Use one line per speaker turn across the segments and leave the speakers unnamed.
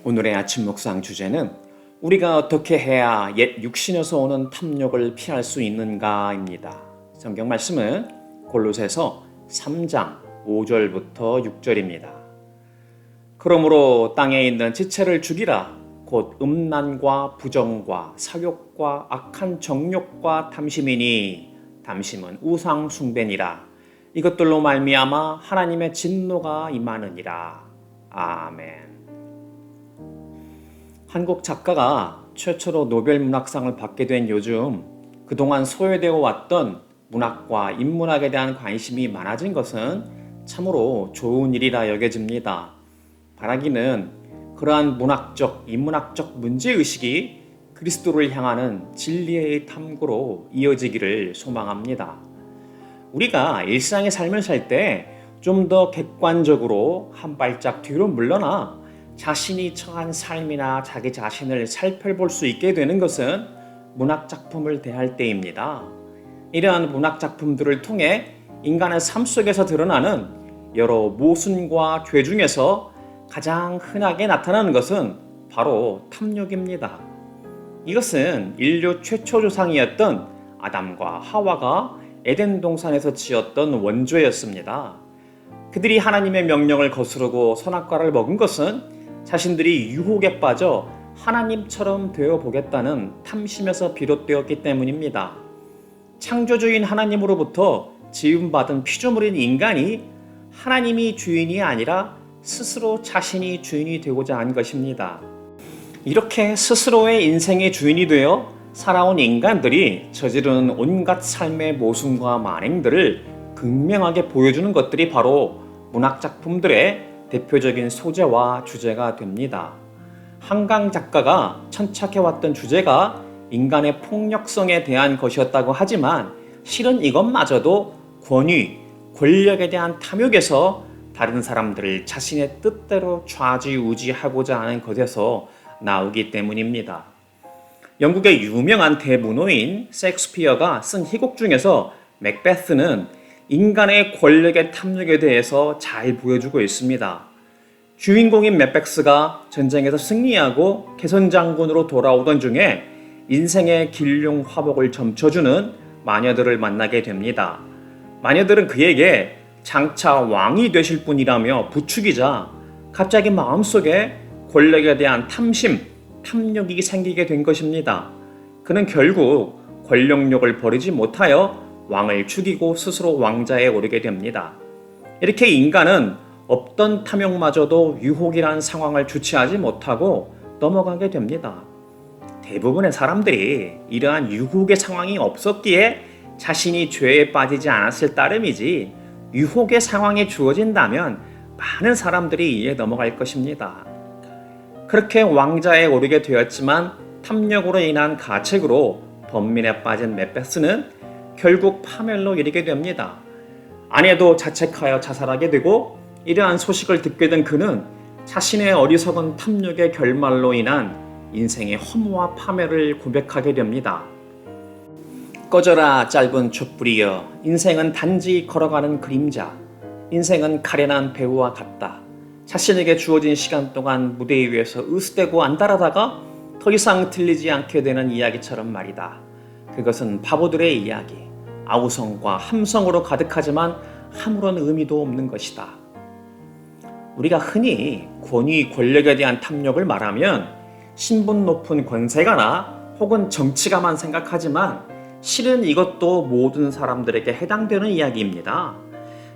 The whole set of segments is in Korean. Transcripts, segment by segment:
오늘의 아침 묵상 주제는 우리가 어떻게 해야 옛 육신에서 오는 탐욕을 피할 수 있는가입니다. 성경 말씀은 골로새서 3장 5절부터 6절입니다. 그러므로 땅에 있는 지체를 죽이라. 곧 음란과 부정과 사욕과 악한 정욕과 탐심이니 탐심은 우상 숭배니라. 이것들로 말미암아 하나님의 진노가 임하느니라. 아멘. 한국 작가가 최초로 노벨 문학상을 받게 된 요즘 그동안 소외되어 왔던 문학과 인문학에 대한 관심이 많아진 것은 참으로 좋은 일이라 여겨집니다. 바라기는 그러한 문학적, 인문학적 문제의식이 그리스도를 향하는 진리의 탐구로 이어지기를 소망합니다. 우리가 일상의 삶을 살 때 좀 더 객관적으로 한 발짝 뒤로 물러나 자신이 처한 삶이나 자기 자신을 살펴볼 수 있게 되는 것은 문학작품을 대할 때입니다. 이러한 문학작품들을 통해 인간의 삶 속에서 드러나는 여러 모순과 죄 중에서 가장 흔하게 나타나는 것은 바로 탐욕입니다. 이것은 인류 최초 조상이었던 아담과 하와가 에덴 동산에서 지었던 원죄였습니다. 그들이 하나님의 명령을 거스르고 선악과를 먹은 것은 자신들이 유혹에 빠져 하나님처럼 되어 보겠다는 탐심에서 비롯되었기 때문입니다. 창조주인 하나님으로부터 지음받은 피조물인 인간이 하나님이 주인이 아니라 스스로 자신이 주인이 되고자 한 것입니다. 이렇게 스스로의 인생의 주인이 되어 살아온 인간들이 저지르는 온갖 삶의 모순과 만행들을 극명하게 보여주는 것들이 바로 문학작품들의 대표적인 소재와 주제가 됩니다. 한강 작가가 천착해왔던 주제가 인간의 폭력성에 대한 것이었다고 하지만 실은 이것마저도 권위, 권력에 대한 탐욕에서 다른 사람들을 자신의 뜻대로 좌지우지하고자 하는 것에서 나오기 때문입니다. 영국의 유명한 대문호인 셰익스피어가 쓴 희곡 중에서 맥베스는 인간의 권력의 탐욕에 대해서 잘 보여주고 있습니다. 주인공인 맥베스가 전쟁에서 승리하고 개선장군으로 돌아오던 중에 인생의 길흉 화복을 점쳐주는 마녀들을 만나게 됩니다. 마녀들은 그에게 장차 왕이 되실 분이라며 부추기자 갑자기 마음속에 권력에 대한 탐욕이 생기게 된 것입니다. 그는 결국 권력욕을 버리지 못하여 왕을 죽이고 스스로 왕자에 오르게 됩니다. 이렇게 인간은 없던 탐욕마저도 유혹이란 상황을 주체하지 못하고 넘어가게 됩니다. 대부분의 사람들이 이러한 유혹의 상황이 없었기에 자신이 죄에 빠지지 않았을 따름이지 유혹의 상황이 주어진다면 많은 사람들이 이에 넘어갈 것입니다. 그렇게 왕자에 오르게 되었지만 탐욕으로 인한 가책으로 번민에 빠진 맥베스는 결국 파멸로 이르게 됩니다. 아내도 자책하여 자살하게 되고 이러한 소식을 듣게 된 그는 자신의 어리석은 탐욕의 결말로 인한 인생의 허무와 파멸을 고백하게 됩니다. 꺼져라 짧은 촛불이여. 인생은 단지 걸어가는 그림자. 인생은 가련한 배우와 같다. 자신에게 주어진 시간 동안 무대 위에서 으스대고 안달하다가 더 이상 들리지 않게 되는 이야기처럼 말이다. 그것은 바보들의 이야기, 아우성과 함성으로 가득하지만 아무런 의미도 없는 것이다. 우리가 흔히 권위, 권력에 대한 탐욕을 말하면 신분 높은 권세가나 혹은 정치가만 생각하지만 실은 이것도 모든 사람들에게 해당되는 이야기입니다.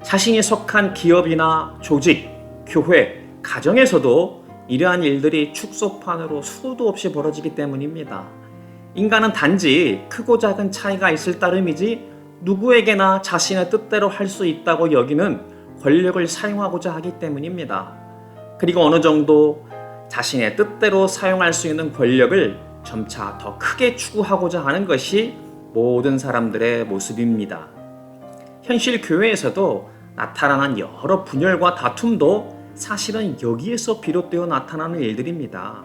자신이 속한 기업이나 조직, 교회, 가정에서도 이러한 일들이 축소판으로 수도 없이 벌어지기 때문입니다. 인간은 단지 크고 작은 차이가 있을 따름이지 누구에게나 자신의 뜻대로 할 수 있다고 여기는 권력을 사용하고자 하기 때문입니다. 그리고 어느 정도 자신의 뜻대로 사용할 수 있는 권력을 점차 더 크게 추구하고자 하는 것이 모든 사람들의 모습입니다. 현실 교회에서도 나타나는 여러 분열과 다툼도 사실은 여기에서 비롯되어 나타나는 일들입니다.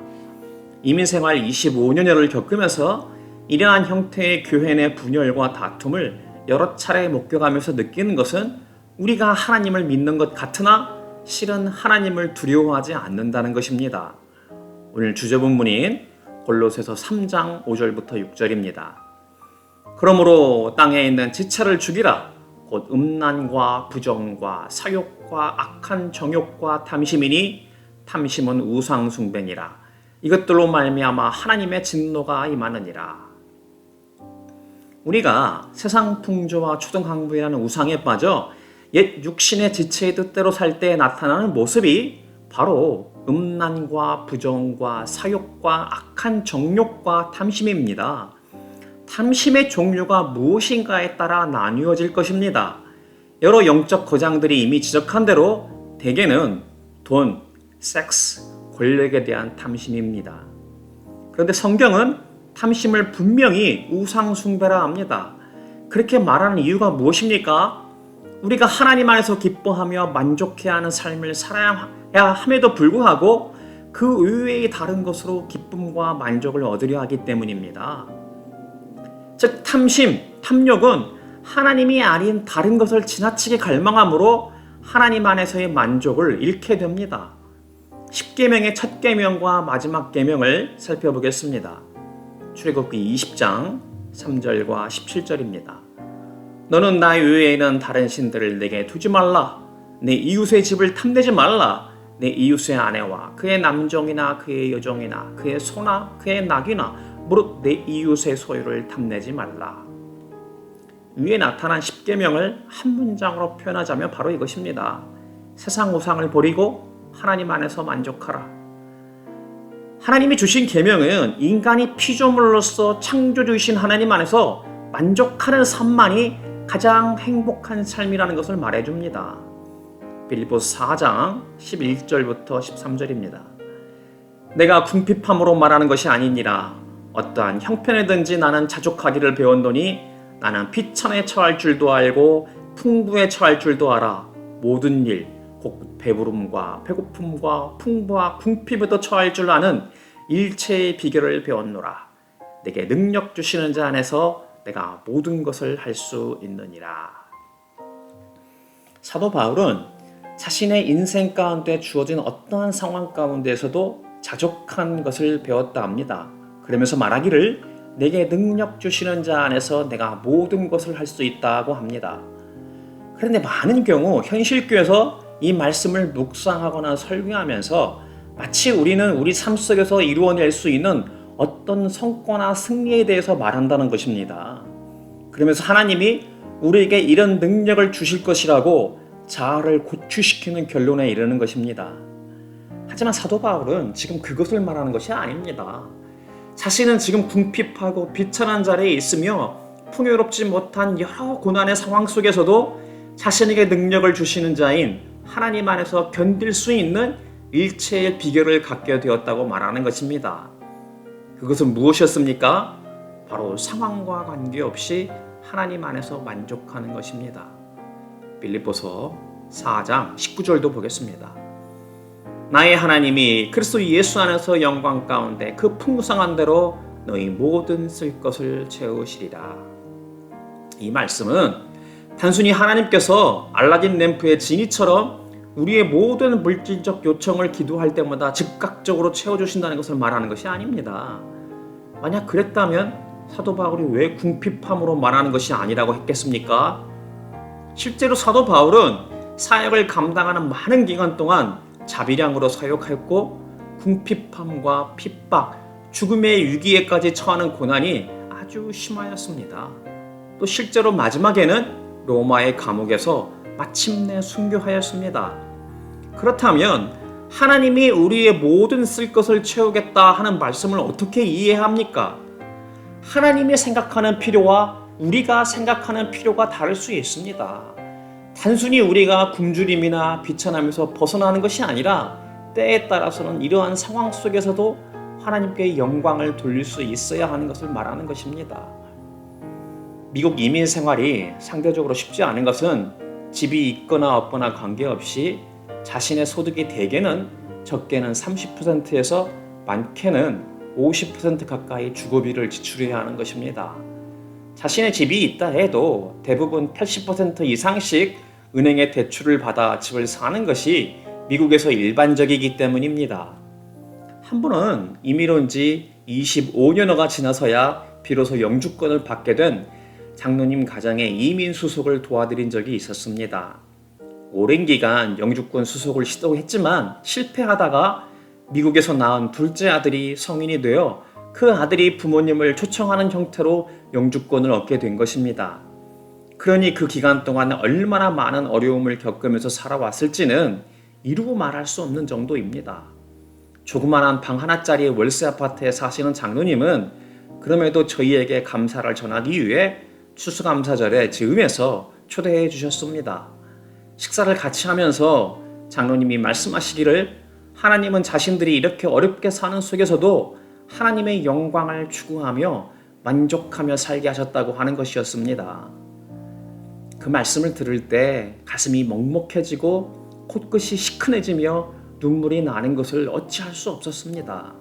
이민생활 25년여를 겪으면서 이러한 형태의 교회 내 분열과 다툼을 여러 차례 목격하면서 느끼는 것은 우리가 하나님을 믿는 것 같으나 실은 하나님을 두려워하지 않는다는 것입니다. 오늘 주제 본문인 골로새서 3장 5절부터 6절입니다. 그러므로 땅에 있는 지체를 죽이라. 곧 음란과 부정과 사욕과 악한 정욕과 탐심이니 탐심은 우상 숭배니라. 이것들로 말미암아 하나님의 진노가 임하느니라. 우리가 세상 풍조와 초등학부이라는 우상에 빠져 옛 육신의 지체의 뜻대로 살 때 나타나는 모습이 바로 음란과 부정과 사욕과 악한 정욕과 탐심입니다. 탐심의 종류가 무엇인가에 따라 나뉘어질 것입니다. 여러 영적 거장들이 이미 지적한 대로 대개는 돈, 섹스, 권력에 대한 탐심입니다. 그런데 성경은 탐심을 분명히 우상 숭배라 합니다. 그렇게 말하는 이유가 무엇입니까? 우리가 하나님 안에서 기뻐하며 만족해야 하는 삶을 살아야 함에도 불구하고 그 의외의 다른 것으로 기쁨과 만족을 얻으려 하기 때문입니다. 즉 탐심, 탐욕은 하나님이 아닌 다른 것을 지나치게 갈망함으로 하나님 안에서의 만족을 잃게 됩니다. 10계명의 첫 계명과 마지막 계명을 살펴보겠습니다. 출애굽기 20장 3절과 17절입니다. 너는 나 외에는 다른 신들을 내게 두지 말라. 내 이웃의 집을 탐내지 말라. 내 이웃의 아내와 그의 남종이나 그의 여종이나 그의 소나 그의 낙이나 무릇 내 이웃의 소유를 탐내지 말라. 위에 나타난 10계명을 한 문장으로 표현하자면 바로 이것입니다. 세상 우상을 버리고 하나님 안에서 만족하라. 하나님이 주신 계명은 인간이 피조물로서 창조주이신 하나님 안에서 만족하는 삶만이 가장 행복한 삶이라는 것을 말해줍니다. 빌립보서 4장 11절부터 13절입니다. 내가 궁핍함으로 말하는 것이 아니니라. 어떠한 형편에든지 나는 자족하기를 배웠노니 나는 비천에 처할 줄도 알고 풍부에 처할 줄도 알아. 모든 일, 곧 배부름과 배고픔과 풍부와 궁핍에도 처할 줄 아는 일체의 비결을 배웠노라. 내게 능력 주시는 자 안에서 내가 모든 것을 할 수 있느니라. 사도 바울은 자신의 인생 가운데 주어진 어떠한 상황 가운데에서도 자족한 것을 배웠다 합니다. 그러면서 말하기를 내게 능력 주시는 자 안에서 내가 모든 것을 할 수 있다고 합니다. 그런데 많은 경우 현실교에서 이 말씀을 묵상하거나 설교하면서 마치 우리는 우리 삶 속에서 이루어낼 수 있는 어떤 성과나 승리에 대해서 말한다는 것입니다. 그러면서 하나님이 우리에게 이런 능력을 주실 것이라고 자아를 고취시키는 결론에 이르는 것입니다. 하지만 사도 바울은 지금 그것을 말하는 것이 아닙니다. 자신은 지금 궁핍하고 비천한 자리에 있으며 풍요롭지 못한 여러 고난의 상황 속에서도 자신에게 능력을 주시는 자인 하나님 안에서 견딜 수 있는 일체의 비결을 갖게 되었다고 말하는 것입니다. 그것은 무엇이었습니까? 바로 상황과 관계없이 하나님 안에서 만족하는 것입니다. 빌립보서 4장 19절도 보겠습니다. 나의 하나님이 그리스도 예수 안에서 영광 가운데 그 풍성한 대로 너희 모든 쓸 것을 채우시리라. 이 말씀은 단순히 하나님께서 알라딘 램프의 지니처럼 우리의 모든 물질적 요청을 기도할 때마다 즉각적으로 채워주신다는 것을 말하는 것이 아닙니다. 만약 그랬다면 사도 바울이 왜 궁핍함으로 말하는 것이 아니라고 했겠습니까? 실제로 사도 바울은 사역을 감당하는 많은 기간 동안 자비량으로 사역했고 궁핍함과 핍박, 죽음의 위기에까지 처하는 고난이 아주 심하였습니다. 또 실제로 마지막에는 로마의 감옥에서 마침내 순교하였습니다. 그렇다면 하나님이 우리의 모든 쓸 것을 채우겠다 하는 말씀을 어떻게 이해합니까? 하나님이 생각하는 필요와 우리가 생각하는 필요가 다를 수 있습니다. 단순히 우리가 굶주림이나 비천함에서 벗어나는 것이 아니라 때에 따라서는 이러한 상황 속에서도 하나님께 영광을 돌릴 수 있어야 하는 것을 말하는 것입니다. 미국 이민 생활이 상대적으로 쉽지 않은 것은 집이 있거나 없거나 관계없이 자신의 소득이 대개는 적게는 30%에서 많게는 50% 가까이 주거비를 지출해야 하는 것입니다. 자신의 집이 있다 해도 대부분 80% 이상씩 은행에 대출을 받아 집을 사는 것이 미국에서 일반적이기 때문입니다. 한 번은 이미론 지 25년여가 지나서야 비로소 영주권을 받게 된 장로님 가정의 이민 수속을 도와드린 적이 있었습니다. 오랜 기간 영주권 수속을 시도했지만 실패하다가 미국에서 낳은 둘째 아들이 성인이 되어 그 아들이 부모님을 초청하는 형태로 영주권을 얻게 된 것입니다. 그러니 그 기간 동안 얼마나 많은 어려움을 겪으면서 살아왔을지는 이루고 말할 수 없는 정도입니다. 조그만한 방 하나짜리 월세 아파트에 사시는 장로님은 그럼에도 저희에게 감사를 전하기 위해 추수감사절에 즈음에서 초대해 주셨습니다. 식사를 같이 하면서 장로님이 말씀하시기를 하나님은 자신들이 이렇게 어렵게 사는 속에서도 하나님의 영광을 추구하며 만족하며 살게 하셨다고 하는 것이었습니다. 그 말씀을 들을 때 가슴이 먹먹해지고 코끝이 시큰해지며 눈물이 나는 것을 어찌할 수 없었습니다.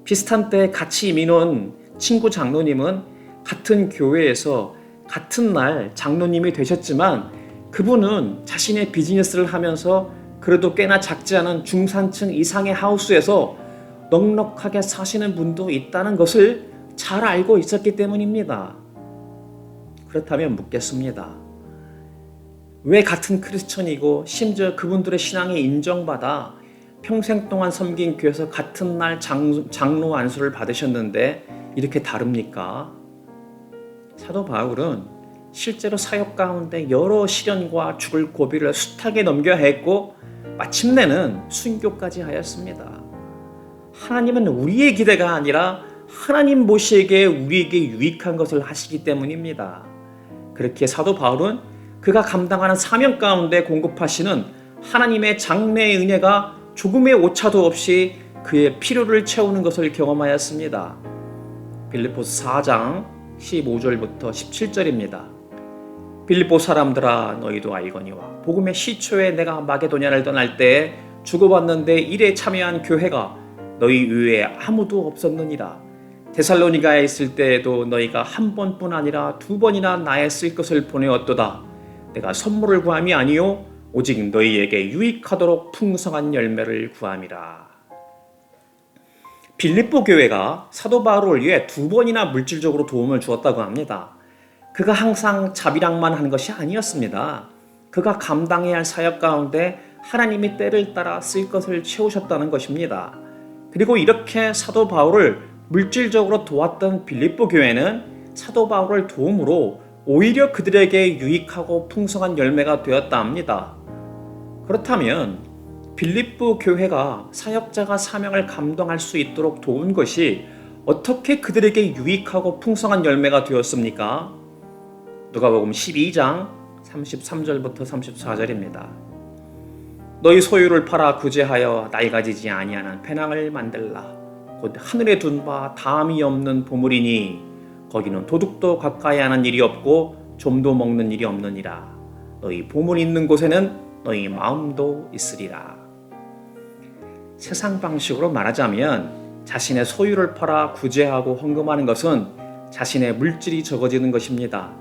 비슷한 때 같이 이민 온 친구 장로님은 같은 교회에서 같은 날 장로님이 되셨지만 그분은 자신의 비즈니스를 하면서 그래도 꽤나 작지 않은 중산층 이상의 하우스에서 넉넉하게 사시는 분도 있다는 것을 잘 알고 있었기 때문입니다. 그렇다면 묻겠습니다. 왜 같은 크리스천이고 심지어 그분들의 신앙이 인정받아 평생 동안 섬긴 교회에서 같은 날 장로 안수를 받으셨는데 이렇게 다릅니까? 사도 바울은 실제로 사역 가운데 여러 시련과 죽을 고비를 숱하게 넘겨야 했고 마침내는 순교까지 하였습니다. 하나님은 우리의 기대가 아니라 하나님 보시기에 우리에게 유익한 것을 하시기 때문입니다. 그렇게 사도 바울은 그가 감당하는 사명 가운데 공급하시는 하나님의 장래의 은혜가 조금의 오차도 없이 그의 필요를 채우는 것을 경험하였습니다. 빌립보서 4장 15절부터 17절입니다. 빌립보 사람들아 너희도 알거니와 복음의 시초에 내가 마게도냐를 떠날 때에 주고받는데 일에 참여한 교회가 너희 위에 아무도 없었느니라. 데살로니가에 있을 때에도 너희가 한 번뿐 아니라 두 번이나 나의 쓸 것을 보내었도다. 내가 선물을 구함이 아니요 오직 너희에게 유익하도록 풍성한 열매를 구함이라. 빌립보 교회가 사도 바울을 위해 두 번이나 물질적으로 도움을 주었다고 합니다. 그가 항상 자비랑만 하는 것이 아니었습니다. 그가 감당해야 할 사역 가운데 하나님이 때를 따라 쓸 것을 채우셨다는 것입니다. 그리고 이렇게 사도 바울을 물질적으로 도왔던 빌립보 교회는 사도 바울을 도움으로 오히려 그들에게 유익하고 풍성한 열매가 되었다 합니다. 그렇다면 빌립보 교회가 사역자가 사명을 감당할 수 있도록 도운 것이 어떻게 그들에게 유익하고 풍성한 열매가 되었습니까? 누가복음 12장 33절부터 34절입니다. 너희 소유를 팔아 구제하여 낡아지지 아니하는 배낭을 만들라. 곧 하늘에 둔 바 다함이 없는 보물이니 거기는 도둑도 가까이 하는 일이 없고 좀도 먹는 일이 없느니라. 너희 보물 있는 곳에는 너희 마음도 있으리라. 세상 방식으로 말하자면 자신의 소유를 팔아 구제하고 헌금하는 것은 자신의 물질이 적어지는 것입니다.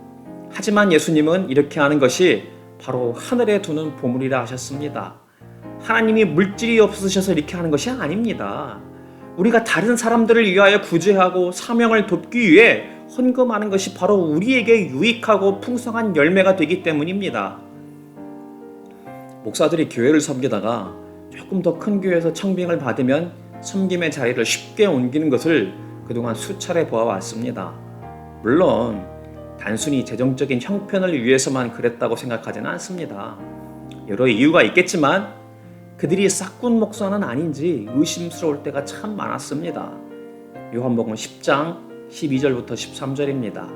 하지만 예수님은 이렇게 하는 것이 바로 하늘에 두는 보물이라 하셨습니다. 하나님이 물질이 없으셔서 이렇게 하는 것이 아닙니다. 우리가 다른 사람들을 위하여 구제하고 사명을 돕기 위해 헌금하는 것이 바로 우리에게 유익하고 풍성한 열매가 되기 때문입니다. 목사들이 교회를 섬기다가 조금 더 큰 교회에서 청빙을 받으면 섬김의 자리를 쉽게 옮기는 것을 그동안 수차례 보아왔습니다. 물론 단순히 재정적인 형편을 위해서만 그랬다고 생각하지는 않습니다. 여러 이유가 있겠지만 그들이 싹군 목사는 아닌지 의심스러울 때가 참 많았습니다. 요한복음 10장 12절부터 13절입니다.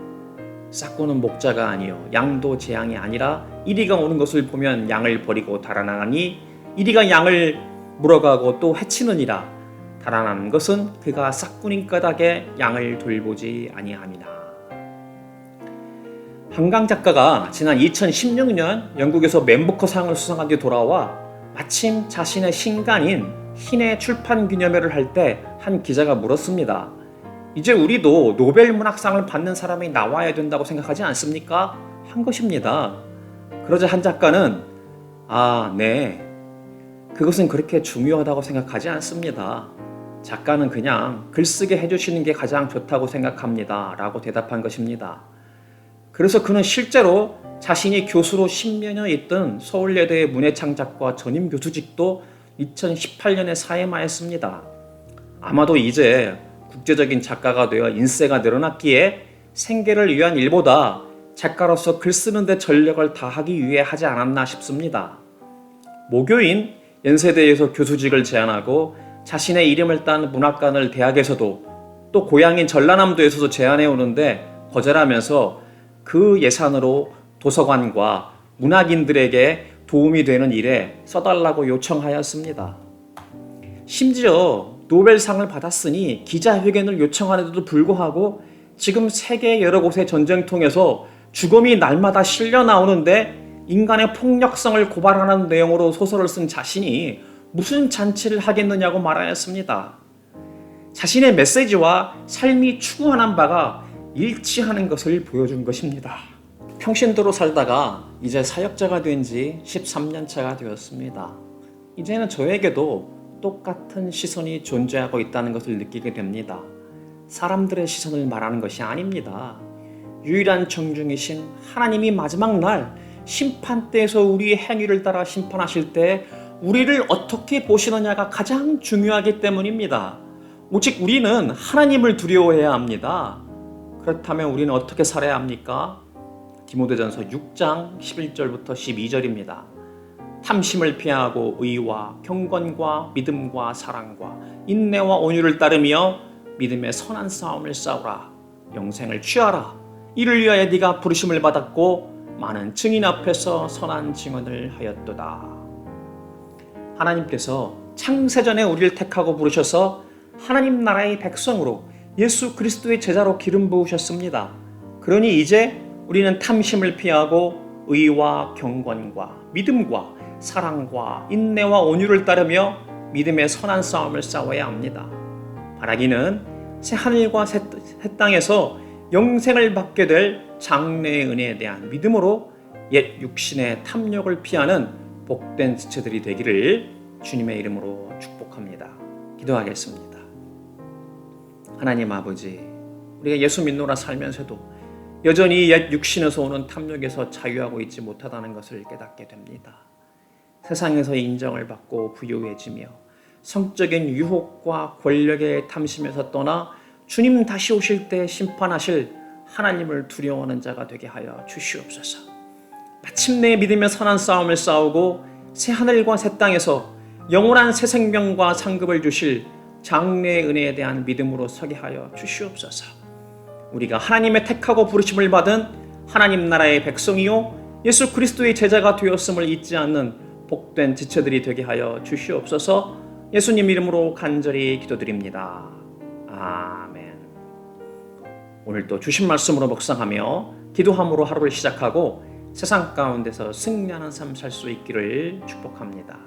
싹군은 목자가 아니요 양도 제 양이 아니라 이리가 오는 것을 보면 양을 버리고 달아나가니 이리가 양을 물어가고 또 해치느니라. 달아나는 것은 그가 싹군인 까닭에 양을 돌보지 아니함이나. 한강 작가가 지난 2016년 영국에서 맨부커상을 수상한 뒤 돌아와 마침 자신의 신간인 신의 출판 기념회를 할 때 한 기자가 물었습니다. 이제 우리도 노벨 문학상을 받는 사람이 나와야 된다고 생각하지 않습니까? 한 것입니다. 그러자 한 작가는 네. 그것은 그렇게 중요하다고 생각하지 않습니다. 작가는 그냥 글쓰게 해주시는 게 가장 좋다고 생각합니다 라고 대답한 것입니다. 그래서 그는 실제로 자신이 교수로 10년여 있던 서울예대의 문해창작과 전임 교수직도 2018년에 사임하였습니다. 아마도 이제 국제적인 작가가 되어 인세가 늘어났기에 생계를 위한 일보다 작가로서 글 쓰는 데 전력을 다하기 위해 하지 않았나 싶습니다. 모교인 연세대에서 교수직을 제안하고 자신의 이름을 딴 문학관을 대학에서도 또 고향인 전라남도에서도 제안해 오는데 거절하면서 그 예산으로 도서관과 문학인들에게 도움이 되는 일에 써달라고 요청하였습니다. 심지어 노벨상을 받았으니 기자회견을 요청하는데도 불구하고 지금 세계 여러 곳의 전쟁통에서 죽음이 날마다 실려 나오는데 인간의 폭력성을 고발하는 내용으로 소설을 쓴 자신이 무슨 잔치를 하겠느냐고 말하였습니다. 자신의 메시지와 삶이 추구하는 바가 일치하는 것을 보여준 것입니다. 평신도로 살다가 이제 사역자가 된 지 13년 차가 되었습니다. 이제는 저에게도 똑같은 시선이 존재하고 있다는 것을 느끼게 됩니다. 사람들의 시선을 말하는 것이 아닙니다. 유일한 정중이신 하나님이 마지막 날 심판대에서 우리의 행위를 따라 심판하실 때 우리를 어떻게 보시느냐가 가장 중요하기 때문입니다. 오직 우리는 하나님을 두려워해야 합니다. 그렇다면 우리는 어떻게 살아야 합니까? 디모데전서 6장 11절부터 12절입니다. 탐심을 피하고 의와 경건과 믿음과 사랑과 인내와 온유를 따르며 믿음의 선한 싸움을 싸우라. 영생을 취하라. 이를 위하여 네가 부르심을 받았고 많은 증인 앞에서 선한 증언을 하였도다. 하나님께서 창세전에 우리를 택하고 부르셔서 하나님 나라의 백성으로 예수 그리스도의 제자로 기름 부으셨습니다. 그러니 이제 우리는 탐심을 피하고 의와 경건과 믿음과 사랑과 인내와 온유를 따르며 믿음의 선한 싸움을 싸워야 합니다. 바라기는 새 하늘과 새 땅에서 영생을 받게 될 장래의 은혜에 대한 믿음으로 옛 육신의 탐욕을 피하는 복된 지체들이 되기를 주님의 이름으로 축복합니다. 기도하겠습니다. 하나님 아버지, 우리가 예수 믿노라 살면서도 여전히 옛 육신에서 오는 탐욕에서 자유하고 있지 못하다는 것을 깨닫게 됩니다. 세상에서 인정을 받고 부유해지며 성적인 유혹과 권력의 탐심에서 떠나 주님 다시 오실 때 심판하실 하나님을 두려워하는 자가 되게 하여 주시옵소서. 마침내 믿음의 선한 싸움을 싸우고 새 하늘과 새 땅에서 영원한 새 생명과 상급을 주실 장래의 은혜에 대한 믿음으로 서게 하여 주시옵소서. 우리가 하나님의 택하고 부르심을 받은 하나님 나라의 백성이요 예수 그리스도의 제자가 되었음을 잊지 않는 복된 지체들이 되게 하여 주시옵소서. 예수님 이름으로 간절히 기도드립니다. 아멘. 오늘도 주신 말씀으로 묵상하며 기도함으로 하루를 시작하고 세상 가운데서 승리하는 삶 살 수 있기를 축복합니다.